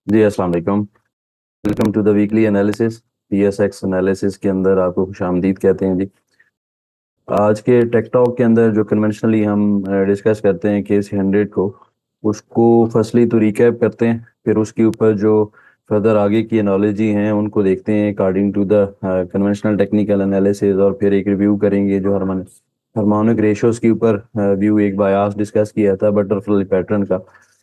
जी अस्सलाम वालेकुम। Welcome to the weekly analysis. PSX analysis के अंदर आपको खुशामदीद कहते हैं जी। आज के टेक टॉक के अंदर जो कन्वेंशनली हम डिस्कस करते हैं केस 100 को, उसको फर्स्टली तो रिकैप करते हैं, फिर उसके ऊपर जो फर्दर आगे की एनालॉजी हैं उनको देखते हैं according to the conventional technical analysis, और फिर एक रिव्यू करेंगे जो हार्मोनिक रेशियोज के ऊपर व्यू एक बायास डिस्कस किया था बटरफ्लाई पैटर्न का।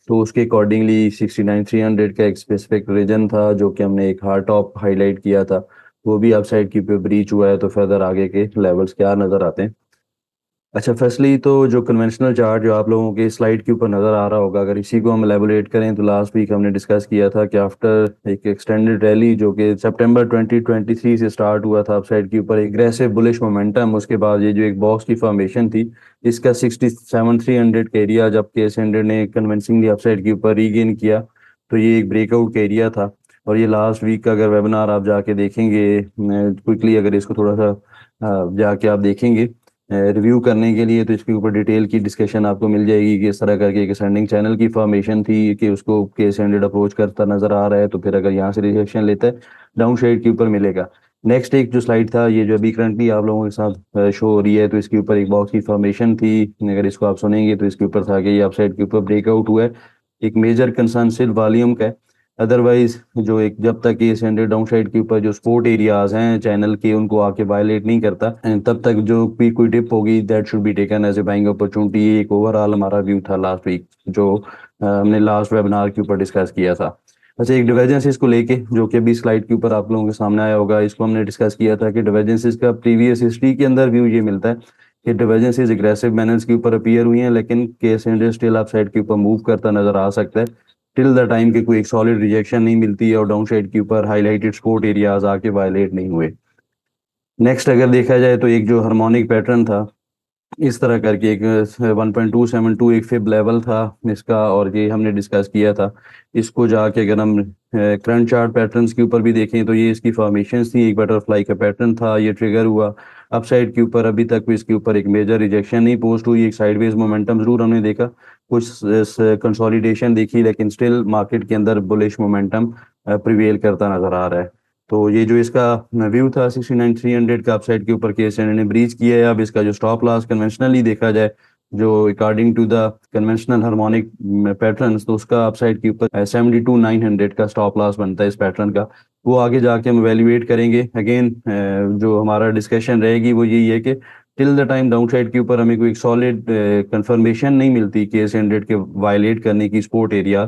तो उसके अकॉर्डिंगली 69,300 का एक स्पेसिफिक रीजन था जो कि हमने एक हार्ड टॉप हाईलाइट किया था, वो भी अपसाइड की पे ब्रीच हुआ है। तो फर्दर आगे के लेवल्स क्या नज़र आते हैं। अच्छा, फर्स्टली तो जो कन्वेंशनल चार्ट जो आप लोगों के स्लाइड के ऊपर नज़र आ रहा होगा, अगर इसी को हम एलेबोरेट करें तो लास्ट वीक हमने डिस्कस किया था कि आफ्टर एक एक्सटेंडेड रैली जो कि सितंबर 2023 से स्टार्ट हुआ था अपसाइड के ऊपर एग्रेसिव बुलिश मोमेंटम, उसके बाद ये जो एक बॉक्स की फॉर्मेशन थी इसका 67,300 का एरिया जब केस 100 ने कन्विंसिंगली अपसाइड के ऊपर रीगेन किया, तो ये एक ब्रेकआउट का एरिया था। और ये लास्ट वीक का अगर वेबिनार आप जाके देखेंगे क्विकली, अगर इसको थोड़ा सा जाके आप देखेंगे रिव्यू करने के लिए, तो इसके ऊपर डिटेल की डिस्कशन आपको मिल जाएगी कि इस तरह करके एक असेंडिंग चैनल की फॉर्मेशन थी कि उसको केस हैंडेड अप्रोच करता नजर आ रहा है। तो फिर अगर यहाँ से रिजेक्शन लेता है डाउन शेड के ऊपर मिलेगा। नेक्स्ट एक जो स्लाइड था, ये जो अभी करंटली आप लोगों के साथ शो हो रही है, तो इसके ऊपर एक बॉक्स की फॉर्मेशन थी। अगर इसको आप सुनेंगे तो इसके ऊपर था कि ये अपसाइड के ऊपर ब्रेकआउट हुआ है। एक मेजर कंसर्न सिर्फ वॉल्यूम का है। अदरवाइज जो एक जब तक ये स्टैंडर्ड डाउन साइड के ऊपर जो सपोर्ट एरियाज हैं चैनल के उनको आके वायलेट नहीं करता, तब तक जो भी कोई डिप होगी that should be taken as a buying opportunity. एक ओवरऑल हमारा व्यू था लास्ट वीक जो हमने लास्ट वेबिनार के ऊपर डिस्कस किया था। अच्छा, एक डिवर्जेंसेस को लेके जो कि अभी स्लाइड के ऊपर आप लोगों के सामने आया होगा, इसको हमने डिस्कस किया था कि डिवर्जेंसेस का प्रीवियस हिस्ट्री के अंदर व्यू ये मिलता है कि डिवर्जेंसेस एग्रेसिव मैनर्स के ऊपर अपीयर हुई हैं, लेकिन case industry still up side के ऊपर मूव करता नजर आ सकता है टिल द टाइम कि कोई एक सॉलिड रिजेक्शन नहीं मिलती है और डाउन साइड के ऊपर हाईलाइटेड सपोर्ट एरियाज आके वायलेट नहीं हुए। नेक्स्ट अगर देखा जाए तो एक जो हार्मोनिक पैटर्न था इस तरह करके एक 1.272 एक फिब लेवल था इसका, और ये हमने डिस्कस किया था। इसको जाके अगर हम करंट चार्ट पैटर्न्स के ऊपर भी देखें तो ये इसकी फॉर्मेशंस थी, एक बटरफ्लाई का पैटर्न था, ये ट्रिगर हुआ अपसाइड के ऊपर। अभी तक भी इसके ऊपर एक मेजर रिजेक्शन नहीं पोस्ट हुई, एक साइडवेज मोमेंटम जरूर हमने देखा, कुछ कंसोलिडेशन देखी, लेकिन स्टिल मार्केट के अंदर बुलिश मोमेंटम प्रिवेल करता नजर आ रहा है। तो ये जो इसका व्यू था 69,300 का अपसाइड के ऊपर केस ने ब्रीच किया है। अब इसका जो स्टॉप लॉस कन्वेंशनली देखा जाए जो according to the conventional harmonic patterns, तो उसका अपसाइड के ऊपर 72,900 का स्टॉप लॉस बनता है इस पैटर्न का। वो आगे जाके हम एवेल्युएट करेंगे। अगेन जो हमारा डिस्कशन रहेगी वो यही है कि till the time down side के ऊपर हमें कोई सॉलिड कंफर्मेशन नहीं मिलती केस 100 के वायलेट करने की support area,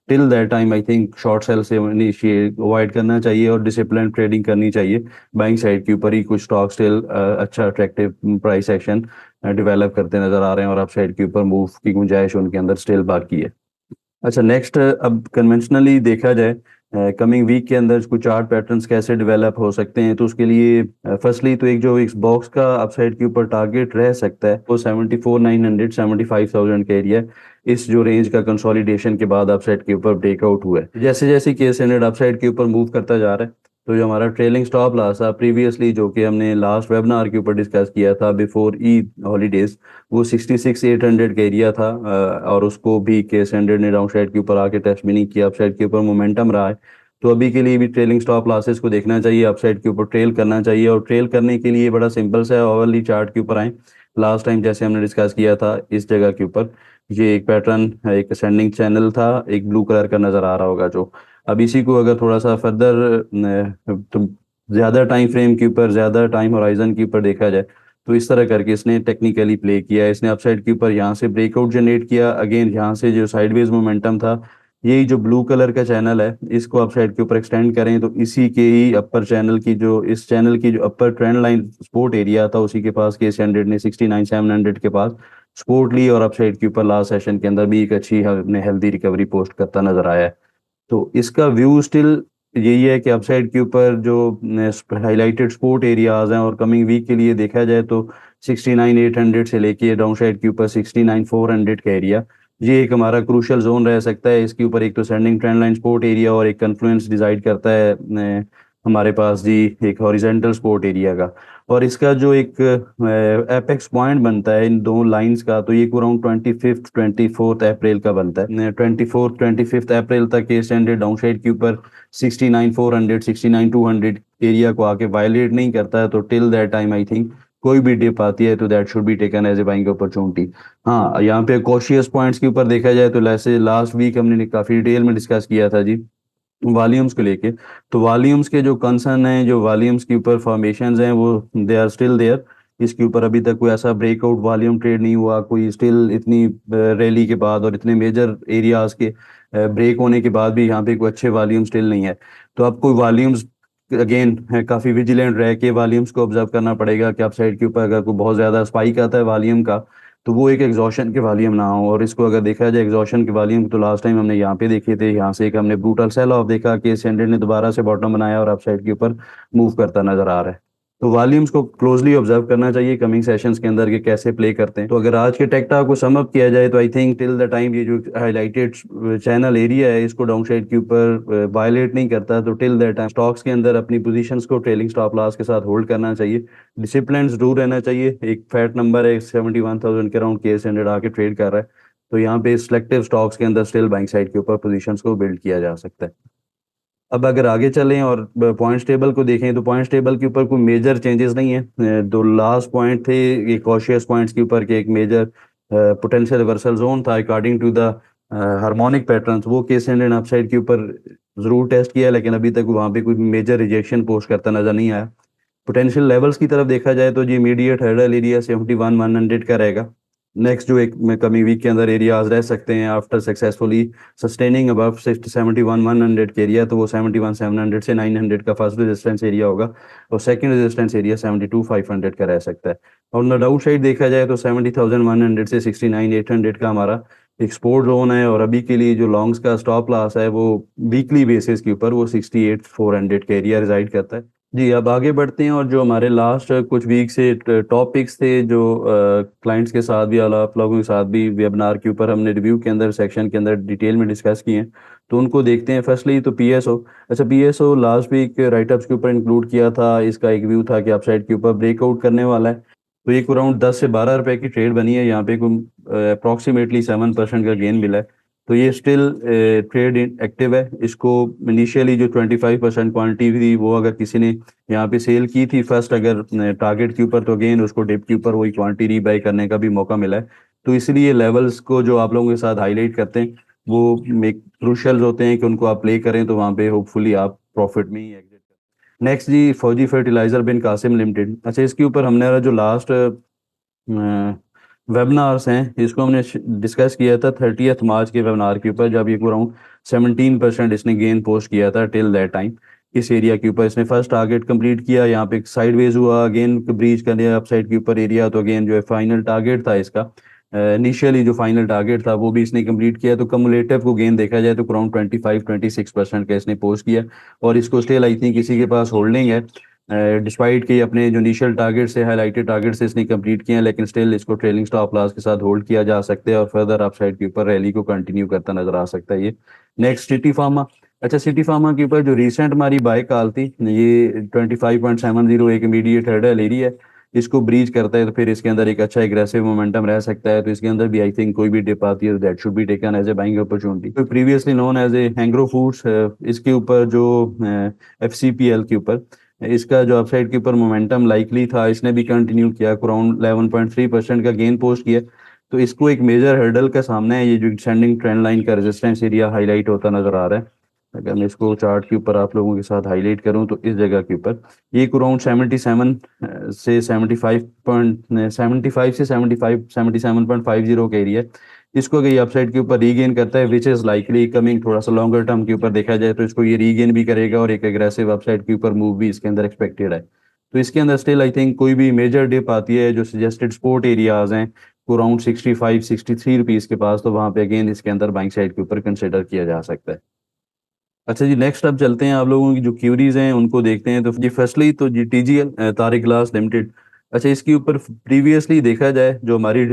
till that time I think short cell से इनिशिएट अवॉइड करना चाहिए और डिसिप्लिन ट्रेडिंग करनी चाहिए। बाइंग साइड के ऊपर ही कुछ स्टॉक स्टिल अच्छा अट्रैक्टिव प्राइस एक्शन डेवलप करते नजर आ रहे हैं और अप साइड के ऊपर मूव की गुंजाइश उनके अंदर स्टिल बाकी है। अच्छा, नेक्स्ट अब कन्वेंशनली देखा जाए कमिंग वीक के अंदर कुछ चार्ट पैटर्न्स कैसे डेवलप हो सकते हैं, तो उसके लिए फर्स्टली तो एक जो इस बॉक्स का अपसाइड के ऊपर टारगेट रह सकता है वो 74,900 75,000 का एरिया है। इस जो रेंज का कंसोलिडेशन के बाद अपसाइड के ऊपर ब्रेकआउट हुआ है। जैसे जैसे केस हंड्रेड अपसाइड के ऊपर मूव करता जा रहा है, तो जो हमारा ट्रेलिंग स्टॉप लॉस था प्रीवियसली जो कि हमने लास्ट वेबिनार के ऊपर डिस्कस किया था बिफोर ईद हॉलीडेज, वो 66,800 का एरिया था। और उसको भी केस हंड्रेड ने डाउन साइड के ऊपर आके टेस्ट भी नहीं किया, अपसाइड के ऊपर मोमेंटम रहा है। तो अभी के लिए भी ट्रेलिंग स्टॉप लॉसेस को देखना चाहिए, अपसाइड के ऊपर ट्रेल करना चाहिए, और ट्रेल करने के लिए बड़ा सिंपल सा है, ओवरली चार्ट के ऊपर आए। लास्ट टाइम जैसे हमने डिस्कस किया था इस जगह के ऊपर ये एक पैटर्न एक असेंडिंग चैनल था, एक ब्लू कलर का नजर आ रहा होगा जो। अब इसी को अगर थोड़ा सा फर्दर तो ज्यादा टाइम फ्रेम के ऊपर ज्यादा टाइम होराइजन के ऊपर देखा जाए, तो इस तरह करके इसने टेक्निकली प्ले किया है। इसने अपसाइड के ऊपर यहाँ से ब्रेकआउट जनरेट किया, अगेन यहाँ से जो साइडवेज मोमेंटम था, यही जो ब्लू कलर का चैनल है इसको अपसाइड के ऊपर एक्सटेंड करें तो इसी के ही अपर चैनल की जो इस चैनल की जो अपर ट्रेंड लाइन सपोर्ट एरिया था उसी के पास केस हंड्रेड ने 69,700 के पास सपोर्ट ली, और अपसाइड के ऊपर लास्ट सेशन के अंदर भी एक अच्छी अपने हेल्दी रिकवरी पोस्ट करता नजर आया है। तो इसका व्यू स्टिल यही है कि अपसाइड के ऊपर जो हाईलाइटेड सपोर्ट एरियाज हैं, और कमिंग वीक के लिए देखा जाए तो 69,800 से लेके डाउन साइड के ऊपर 69,400 का एरिया, ये एक हमारा क्रूशियल जोन रह सकता है। इसके ऊपर एक तो sending trend line support area और एक कन्फ्लुएंस डिसाइड करता है हमारे पास जी एक हॉरिजेंटल सपोर्ट एरिया का, और इसका जो एक एपेक्स पॉइंट बनता है इन दो लाइंस का, तो ये अराउंड 25 24 अप्रैल का बनता है। 24 25 अप्रैल तक ये स्टैंडर्ड डाउनसाइड के ऊपर 69 400 69 200 एरिया को आके वायलेट नहीं करता है, तो till that time I think कोई भी डिप आती है तो that should be taken as a buying opportunity. हाँ, यहाँ पे कॉशियस पॉइंट्स के ऊपर देखा जाए तो जैसे लास्ट वीक हमने काफी डिटेल में डिस्कस किया था जी वॉल्यूम्स को लेके। तो वॉल्यूम्स के जो कंसर्न हैं, जो वॉल्यूम्स के ऊपर फॉर्मेशंस हैं, वो दे आर स्टिल देयर। इसके ऊपर अभी तक कोई ऐसा ब्रेकआउट वॉल्यूम ट्रेड नहीं हुआ, कोई स्टिल इतनी रैली के बाद और इतने मेजर एरियाज के ब्रेक होने के बाद भी यहाँ पे कोई अच्छे वॉल्यूम स्टिल नहीं है। तो आपको वॉल्यूम्स अगेन काफी विजिलेंट रह के वॉल्यूम्स को ऑब्जर्व करना पड़ेगा कि आप साइड के ऊपर अगर कोई बहुत ज्यादा स्पाइक आता है वॉल्यूम का, तो वो एक एग्जॉशन के वॉल्यूम ना हो। और इसको अगर देखा जाए एग्जॉशन के वॉल्यूम, तो लास्ट टाइम हमने यहाँ पे देखे थे, यहाँ से एक हमने ब्रूटल सेल ऑफ देखा कि स्टैंडर्ड ने दोबारा से बॉटम बनाया और अपसाइड के ऊपर मूव करता नजर आ रहा है। तो वॉल्यूम्स को क्लोजली ऑब्जर्व करना चाहिए कमिंग सेशंस के अंदर कि कैसे प्ले करते हैं। तो अगर आज के टेक्टा को सम अप किया जाए तो I think till the time ये जो हाईलाइटेड चैनल एरिया है इसको डाउनसाइड के ऊपर वायलेट नहीं करता, तो टिल द टाइम स्टॉक्स के अंदर अपनी पोजीशंस को ट्रेलिंग स्टॉप लॉस के साथ होल्ड करना चाहिए। डिसिप्लिन जरूर रहना चाहिए। एक फैट नंबर है 71,000 के अराउंड के स्टैंडर्ड आके ट्रेड कर रहा है, तो यहाँ पे सिलेक्टिव स्टॉक्स के अंदर स्टिल बाइंग साइड के ऊपर पोजीशंस को बिल्ड किया जा सकता है। अब अगर आगे चलें और पॉइंट्स टेबल को देखें, तो पॉइंट्स टेबल के ऊपर कोई मेजर चेंजेस नहीं है। दो लास्ट पॉइंट थे ये कॉशियस पॉइंट्स के ऊपर के एक मेजर पोटेंशियल रिवर्सल जोन था according to the harmonic patterns, वो केस एंड अपसाइड के ऊपर जरूर टेस्ट किया, लेकिन अभी तक वहाँ पे कोई मेजर रिजेक्शन पोस्ट करता नजर नहीं आया। पोटेंशियल लेवल्स की तरफ देखा जाए तो जी इमीडिएट हर्डल एरिया 71 100 का रहेगा। नेक्स्ट जो एक कमिंग वीक के अंदर एरियाज रह सकते हैं आफ्टर सक्सेसफुली सस्टेनिंग अबव 71 100 के एरिया, तो वो 71 700 से 900 का फर्स्ट रेजिस्टेंस एरिया होगा, और सेकंड रेजिस्टेंस एरिया 72 500 का रह सकता है। और न डाउन साइड देखा जाए तो 70,100 से 69 800 का हमारा एक्सपोर्ट जोन है, और अभी के लिए जो लॉन्ग्स का स्टॉप लॉस है वो वीकली बेसिस के ऊपर वो 68 400 का एरिया रिजाइड करता है। जी, अब आगे बढ़ते हैं, और जो हमारे लास्ट कुछ वीक से टॉपिक्स थे जो क्लाइंट्स के साथ भी आप लोगों के साथ भी वेबिनार के ऊपर हमने रिव्यू के अंदर सेक्शन के अंदर डिटेल में डिस्कस किए हैं, तो उनको देखते हैं। फर्स्टली तो पीएसओ। अच्छा, पीएसओ लास्ट वीक राइटअप्स के ऊपर इंक्लूड किया था। इसका एक व्यू था कि अपसाइड के ऊपर ब्रेकआउट करने वाला है, तो ये अराउंड 10 से 12 रुपए की ट्रेड बनी है, यहाँ पे कोई अप्रॉक्सीमेटली 7% का गेन मिला है। तो ये स्टिल ट्रेड एक्टिव है। इसको इनिशियली जो 25% क्वांटिटी थी वो अगर किसी ने यहाँ पे सेल की थी फर्स्ट अगर टारगेट के ऊपर, तो अगेन उसको डिप के ऊपर वही क्वांटिटी रीबाई करने का भी मौका मिला है। तो इसलिए लेवल्स को जो आप लोगों के साथ हाईलाइट करते हैं वो एक क्रूशल होते हैं कि उनको आप प्ले करें, तो वहाँ पे होपफुली आप प्रॉफिट में ही एग्जिट करें। नेक्स्ट जी फौजी फर्टिलाइजर बिन कासिम लिमिटेड। अच्छा, इसके ऊपर हमने जो लास्ट वेबिनार्स हैं इसको हमने डिस्कस किया था 30 मार्च के वेबिनार के ऊपर, जब ये अराउंड 17% इसने गेन पोस्ट किया था टिल दैट टाइम। इस एरिया के ऊपर इसने फर्स्ट टारगेट कंप्लीट किया, यहाँ पे साइडवेज हुआ, अगेन ब्रीच कर लिया अपसाइड के ऊपर एरिया, तो अगेन जो है फाइनल टारगेट था इसका, इनिशियली जो फाइनल टारगेट था वो भी इसने कंप्लीट किया। तो कमुलेटिव को गेन देखा जाए तो अराउंड 25 26% का इसने पोस्ट किया, और इसको स्टिल आई थिंक किसी के पास होल्डिंग है, डिस्पाइट कि अपने जो इनिशियल टारगेट से हाईलाइटेड टारगेट से इसने कंप्लीट किया है, लेकिन स्टिल इसको ट्रेलिंग स्टॉप लॉस के साथ होल्ड किया जा सकता है और फर्दर अपसाइड के ऊपर रैली को कंटिन्यू करता नजर आ सकता है ये। Next city pharma. अच्छा, सिटी फार्मा के ऊपर जो रिसेंट हमारी बाय कॉल थी, ये 25.70 एक इमीडिएट हर्डल एरिया है, इसको ब्रीच करता है तो फिर इसके अंदर एक अच्छा एग्रेसिव मोमेंटम रह सकता है। तो इसके अंदर भी आई थिंक कोई भी डिप आती है that should be taken as a buying opportunity. तो previously known as a Hangro foods, इसके ऊपर जो एफसीपीएल के ऊपर इसका जो अपसाइड के ऊपर मोमेंटम लाइकली था, इसने भी कंटिन्यू किया, अराउंड 11.3% का गेन पोस्ट किया। तो इसको एक मेजर हर्डल का सामना है, ये जो एक्सटेंडिंग ट्रेंड लाइन का रेजिस्टेंस एरिया हाईलाइट होता नजर आ रहा है। अगर मैं इसको चार्ट के ऊपर आप लोगों के साथ हाईलाइट करूं तो इस जगह के ऊपर ये अराउंड 77 से 75 से 75 77.50 का एरिया है। इसको अगर ये अपसाइड के ऊपर रीगेन करता है विच इज लाइकली कमिंग, थोड़ा सा लॉन्गर टर्म के ऊपर देखा जाए तो इसको ये रीगेन भी करेगा और एक एग्रेसिव अपसाइड के ऊपर मूव भी इसके अंदर एक्सपेक्टेड है। तो इसके अंदर स्टिल आई थिंक कोई भी मेजर डिप आती है जो सजेस्टेड सपोर्ट एरियाज हैं अराउंड 65 63 रुपीज के पास, तो वहां पे अगेन इसके अंदर बाइंग साइड के ऊपर कंसिडर किया जा सकता है। अच्छा जी, नेक्स्ट अब चलते हैं आप लोगों की जो क्यूरीज हैं उनको देखते हैं। तो जी फर्स्टली तो जी टीजीएल तारिक ग्लास लिमिटेड। अच्छा, इसके ऊपर प्रीवियसली देखा जाए जो हमारी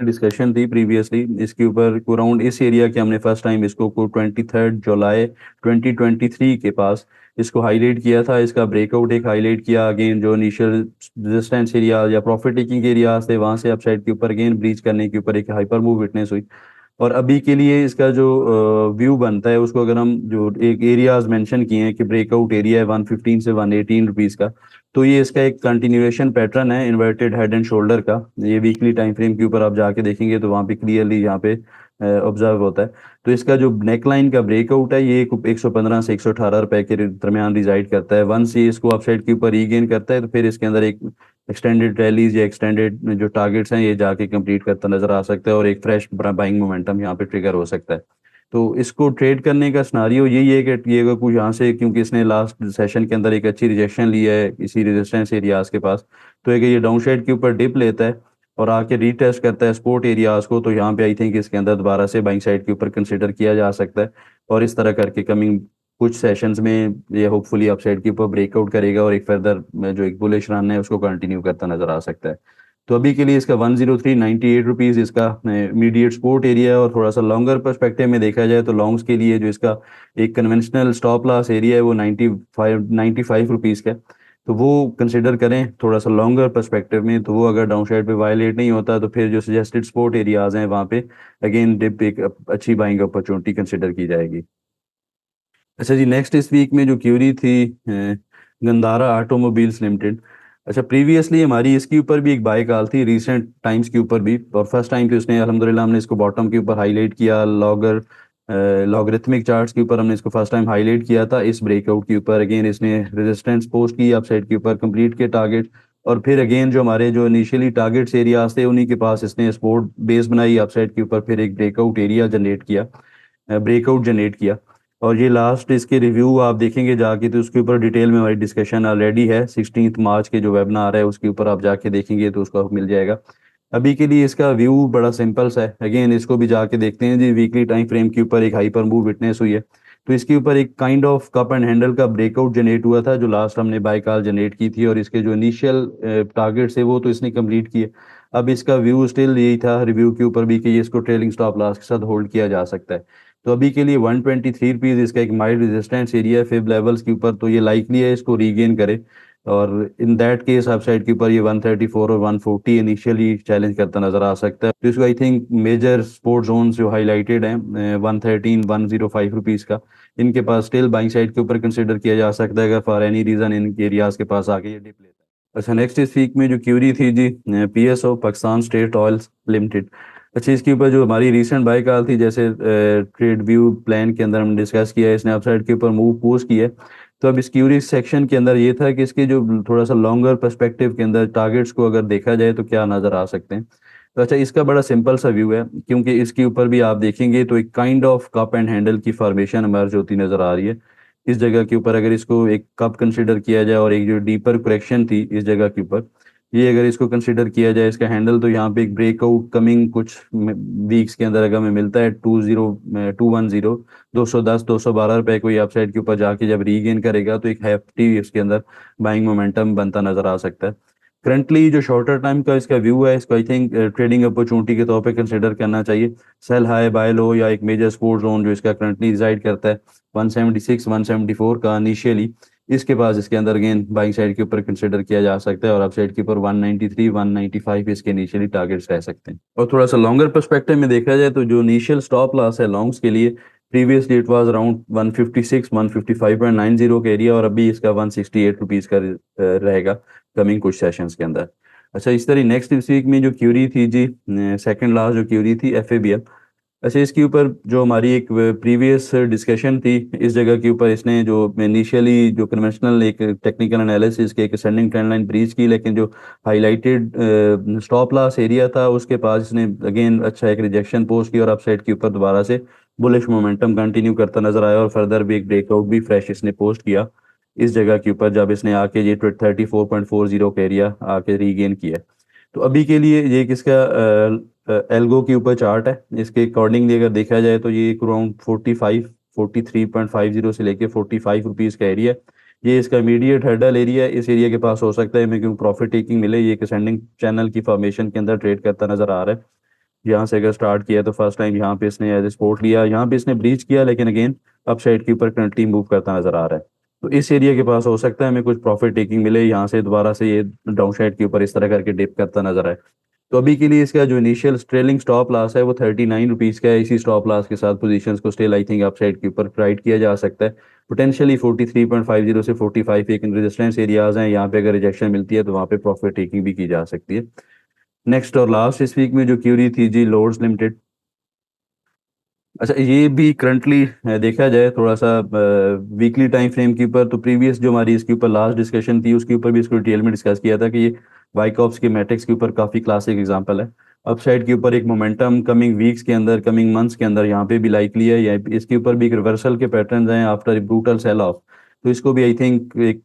डिस्कशन थी प्रीवियसली इसके ऊपर अराउंड इस एरिया के हमने फर्स्ट टाइम इसको को 23 जुलाई 2023 के पास इसको हाईलाइट किया था। इसका ब्रेकआउट एक हाईलाइट किया, अगेन जो इनिशियल रेजिस्टेंस एरिया या प्रॉफिट टेकिंग एरिया थे वहां से अपसाइड के ऊपर अगेन ब्रीच करने के ऊपर एक हाइपर मूव विटनेस हुई। और अभी के लिए इसका जो व्यू बनता है उसको अगर हम जो एक एरियाज मेंशन किए हैं कि ब्रेकआउट एरिया है 115 से 118 रुपीस का, तो ये इसका एक कंटिन्यूएशन पैटर्न है इन्वर्टेड हेड एंड शोल्डर का। ये वीकली टाइम फ्रेम के ऊपर आप जाके देखेंगे तो वहाँ पे क्लियरली यहाँ पे ऑब्जर्व होता है। तो इसका जो नेकलाइन का ब्रेकआउट है ये 115 से 118 रुपए के दरमियान रिजाइड करता है। वंस ये इसको अपसाइड के ऊपर रीगेन करता है तो फिर इसके अंदर एक एक्सटेंडेड रैलीज या एक्सटेंडेड जो टारगेट्स हैं ये जाके कंप्लीट करता नजर आ सकता है और एक फ्रेश बाइंग मोमेंटम यहाँ पे ट्रिगर हो सकता है। तो इसको ट्रेड करने का सिनारियो यही है कि ये अगर कुछ यहाँ से, क्योंकि इसने लास्ट सेशन के अंदर एक अच्छी रिजेक्शन ली है इसी रेजिस्टेंस एरियाज के पास, तो अगर ये डाउन साइड के ऊपर डिप लेता है और आके रीटेस्ट करता है सपोर्ट एरियाज को, तो यहाँ पे आई थिंक इसके अंदर दोबारा से बाइंग साइड के ऊपर कंसिडर किया जा सकता है। और इस तरह करके कमिंग कुछ सेशंस में ये होपफुली अपसाइड के ऊपर ब्रेकआउट करेगा और एक फर्दर जो एक बुलिश रन है उसको कंटिन्यू करता नजर आ सकता है। तो अभी के लिए इसका 103.98 रुपीज इसका इमीडिएट सपोर्ट एरिया है। और थोड़ा सा लॉन्गर पर्सपेक्टिव में देखा जाए तो लॉन्ग्स के लिए जो इसका एक कन्वेंशनल स्टॉप लॉस एरिया है वो 95 रुपीज का है। तो वो कंसिडर करें थोड़ा सा लॉन्गर पर्सपेक्टिव में, तो वो अगर डाउन साइड पे वायलेट नहीं होता तो फिर जो सजेस्टेड सपोर्ट एरियाज हैं वहाँ पे अगेन डिप एक अच्छी बाइंग अपॉर्चुनिटी कंसिडर की जाएगी। अच्छा जी, नेक्स्ट इस वीक में जो क्यूरी थी गंदारा ऑटोमोबाइल्स लिमिटेड। अच्छा, प्रीवियसली हमारी इसके ऊपर भी एक बाय कॉल थी रिसेंट टाइम्स के ऊपर भी, और फर्स्ट टाइम पे उसने अल्हम्दुलिल्लाह हमने इसको बॉटम के ऊपर हाईलाइट किया। लॉगरिथमिक चार्ट्स के ऊपर हमने इसको फर्स्ट टाइम हाईलाइट किया था इस ब्रेकआउट के ऊपर। अगेन इसने रेजिस्टेंस पोस्ट की अपसाइड के ऊपर कंप्लीट के टारगेट, और फिर अगेन जो हमारे जो इनिशियली टारगेट्स एरियाज थे उन्हीं के पास इसने सपोर्ट बेस बनाई अपसाइड के ऊपर, फिर एक ब्रेकआउट एरिया जनरेट किया, ब्रेकआउट जनरेट किया। और ये लास्ट इसके रिव्यू आप देखेंगे जाके तो उसके ऊपर डिटेल में हमारी डिस्कशन ऑलरेडी है। 16 मार्च के जो वेबिनार है उसके ऊपर आप जाके देखेंगे तो उसको मिल जाएगा। अभी के लिए इसका व्यू बड़ा सिंपल सा है, अगेन इसको भी जाके देखते हैं जी। वीकली टाइम फ्रेम के ऊपर एक हाइपर मूव विटनेस हुई है, तो इसके ऊपर एक kind of cup and handle का ब्रेकआउट जनरेट हुआ था जो लास्ट हमने बाय कॉल जनरेट की थी, और इसके जो इनिशियल टारगेट्स है वो तो इसने कंप्लीट किए। अब इसका व्यू स्टिल यही था रिव्यू के ऊपर भी कि ये इसको ट्रेलिंग स्टॉप लॉस के साथ होल्ड किया जा सकता है। तो अभी के लिए 123 रुपीज इसका एक माइल्ड रेजिस्टेंस एरिया है फिब लेवल्स के ऊपर, तो ये लाइकली है इसको रीगेन करे। और इन दैट केस अपसाइड के ऊपर ये 134 और 140 इनिशियली चैलेंज करता नजर आ सकता है। तो इसको I think major support zone जो हाईलाइटेड हैं 113-105 रुपीज का, इनके पास स्टिल बाइंग साइड के ऊपर कंसिडर किया जा सकता है अगर फॉर एनी रीजन इन एरियाज के पास आके ये डिप लेता है। अच्छा, नेक्स्ट इस वीक में जो क्यूरी थी जी PSO Pakistan state oils limited. अच्छा, इसके ऊपर जो हमारी रीसेंट बाय कॉल थी, जैसे ट्रेड व्यू प्लान के अंदर हमने डिस्कस किया है, इसने अपसाइड के ऊपर मूव पोस्ट किया है। तो अब इस क्यूरी सेक्शन के अंदर ये था कि इसके जो थोड़ा सा लॉन्गर पर्सपेक्टिव के अंदर टारगेट्स को अगर देखा जाए तो क्या नजर आ सकते हैं। तो अच्छा, इसका बड़ा सिंपल सा व्यू है, क्योंकि इसके ऊपर भी आप देखेंगे तो एक kind of cup and handle की फॉर्मेशन इमर्ज होती नजर आ रही है। इस जगह के ऊपर अगर इसको एक कप कंसिडर किया जाए और एक जो डीपर करेक्शन थी इस जगह के ऊपर, ये अगर इसको कंसिडर किया जाए इसका हैंडल, तो यहाँ पे एक ब्रेकआउट कमिंग कुछ वीक्स के अंदर अगर हमें मिलता है 21212 रुपए कोई अपसाइड के ऊपर जाके जब रीगेन करेगा तो एक हैफ्टी इसके अंदर बाइंग मोमेंटम बनता नजर आ सकता है। करंटली जो शॉर्टर टाइम का इसका व्यू है इसको आई थिंक ट्रेडिंग अपॉर्चुनिटी के तौर पे कंसिडर करना चाहिए। सेल हाई बाय लो या एक मेजर सपोर्ट जोन जो इसका करंटली रिजाइड करता है 176 174 का इनिशियली, इसके पास इसके अंदर अगेन बाइंग साइड के ऊपर कंसिडर किया जा सकता है, और अप साइड के ऊपर 193 195 इसके इनिशियली टारगेट्स रह सकते हैं। और थोड़ा सा लॉन्गर पर्सपेक्टिव में देखा जाए तो जो इनिशियल स्टॉप लॉस है लॉन्ग्स के लिए प्रीवियसली इट वाज अराउंड 156 155.90 का एरिया, और अभी इसका 168 रुपीज का रहेगा कमिंग कुछ सेशंस के अंदर। अच्छा, इस तरह नेक्स्ट इस वीक में जो क्यूरी थी जी, सेकंड लास्ट जो क्यूरी थी एफएबीएल। अच्छा, इसके ऊपर जो हमारी एक प्रीवियस डिस्कशन थी इस जगह के ऊपर इसने जो इनिशियली जो कन्वेंशनल एक टेक्निकल एनालिसिस के एक असेंडिंग ट्रेंड लाइन ब्रीच की, लेकिन जो हाईलाइटेड स्टॉप लॉस एरिया था उसके पास इसने अगेन अच्छा एक रिजेक्शन पोस्ट की और अपसाइड के ऊपर दोबारा से बुलिश मोमेंटम कंटिन्यू करता नजर आया, और फर्दर भी एक ब्रेकआउट भी फ्रेश इसने पोस्ट किया इस जगह के ऊपर जब इसने आके ये 34.40 का एरिया आके रीगेन किया। तो अभी के लिए ये किसका एल्गो के ऊपर चार्ट है, इसके अकॉर्डिंगली अगर देखा जाए तो ये अराउंड 43.50 से लेके 45 रुपीज का एरिया है। ये इसका इमीडिएट हर्डल एरिया है, इस एरिया के पास हो सकता है हमें क्योंकि प्रॉफिट टेकिंग मिले। ये एक असेंडिंग चैनल की फॉर्मेशन के अंदर ट्रेड करता नजर आ रहा है। यहाँ से अगर स्टार्ट किया तो फर्स्ट टाइम यहाँ पे इसने एज सपोर्ट लिया, यहाँ पे इसने ब्रीच किया, लेकिन अगेन अप साइड के ऊपर करंटली मूव करता नजर आ रहा है। तो इस एरिया के पास हो सकता है हमें कुछ प्रॉफिट टेकिंग मिले, यहाँ से दोबारा से ये डाउन साइड के ऊपर इस तरह करके डिप करता नजर आए। तो अभी के लिए इसका जो इनिशियल ट्रेलिंग स्टॉप लॉस है वो 39 रुपीज़ का है। इसी स्टॉप लॉस के साथ पोजीशंस को स्टिल आई थिंक अपसाइड के ऊपर राइट किया जा सकता है। पोटेंशियली 43.50 से 45 एक रेजिस्टेंस एरियाज हैं, यहाँ पे अगर रिजेक्शन मिलती है तो वहाँ पे प्रॉफिट टेकिंग भी की जा सकती है। नेक्स्ट और लास्ट इस वीक में जो क्यूरी थी जी, लॉर्ड्स लिमिटेड। अच्छा, ये भी करंटली देखा जाए थोड़ा सा वीकली टाइम फ्रेम के ऊपर, तो प्रीवियस जो हमारी इसके ऊपर लास्ट डिस्कशन थी उसके ऊपर भी इसको डिटेल में डिस्कस किया था कि ये वाइकॉप्स के मैट्रिक्स के ऊपर काफ़ी क्लासिक एग्जांपल है। अपसाइड के ऊपर एक मोमेंटम कमिंग वीक्स के अंदर, कमिंग मंथ्स के अंदर यहाँ पे भी लाइकली है, या इसके ऊपर भी एक रिवर्सल के पैटर्न हैं after a brutal sell off. तो इसको भी आई थिंक एक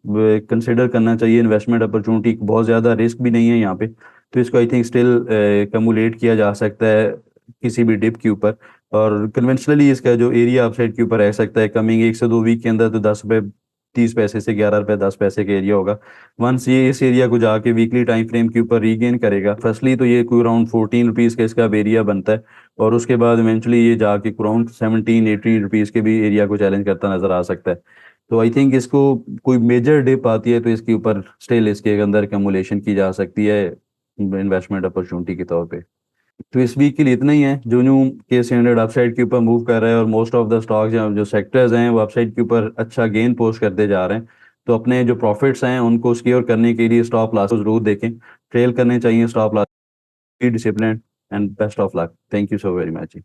कंसिडर करना चाहिए इन्वेस्टमेंट अपॉर्चुनिटी। बहुत ज़्यादा रिस्क भी नहीं है यहाँ पे, तो इसको आई थिंक स्टिल कमुलेट किया जा सकता है किसी भी डिप के ऊपर। और कन्वेंशनली इसका जो एरिया अपसाइड के ऊपर रह सकता है कमिंग 1 से 2 वीक के अंदर, तो 10 रुपये 30 पैसे से 11 रुपये 10 पैसे का एरिया होगा। वंस ये इस एरिया को जाके वीकली टाइम फ्रेम के ऊपर रीगेन करेगा, फर्स्टली तो ये कोई अराउंड 14 रुपीज़ का इसका एरिया बनता है, और उसके बाद इवेंचुअली ये जाके अराउंड 17-18 रुपीज़ के भी एरिया को चैलेंज करता नजर आ सकता है। तो आई थिंक इसको कोई मेजर डिप आती है तो इसके ऊपर स्टिल इसके अंदर कमुलेशन की जा सकती है इन्वेस्टमेंट अपॉर्चुनिटी के तौर पे। तो इस वीक के लिए इतना ही है। जो न्यू के 300 अपसाइड के ऊपर मूव कर रहा है और मोस्ट ऑफ द स्टॉक्स या जो सेक्टर्स हैं वो अपसाइड के ऊपर अच्छा गेन पोस्ट करते जा रहे हैं, तो अपने जो प्रॉफिट्स हैं उनको सिक्योर करने के लिए स्टॉप लॉस जरूर देखें, ट्रेल करने चाहिए stop loss, discipline, and best of luck. Thank you so very much.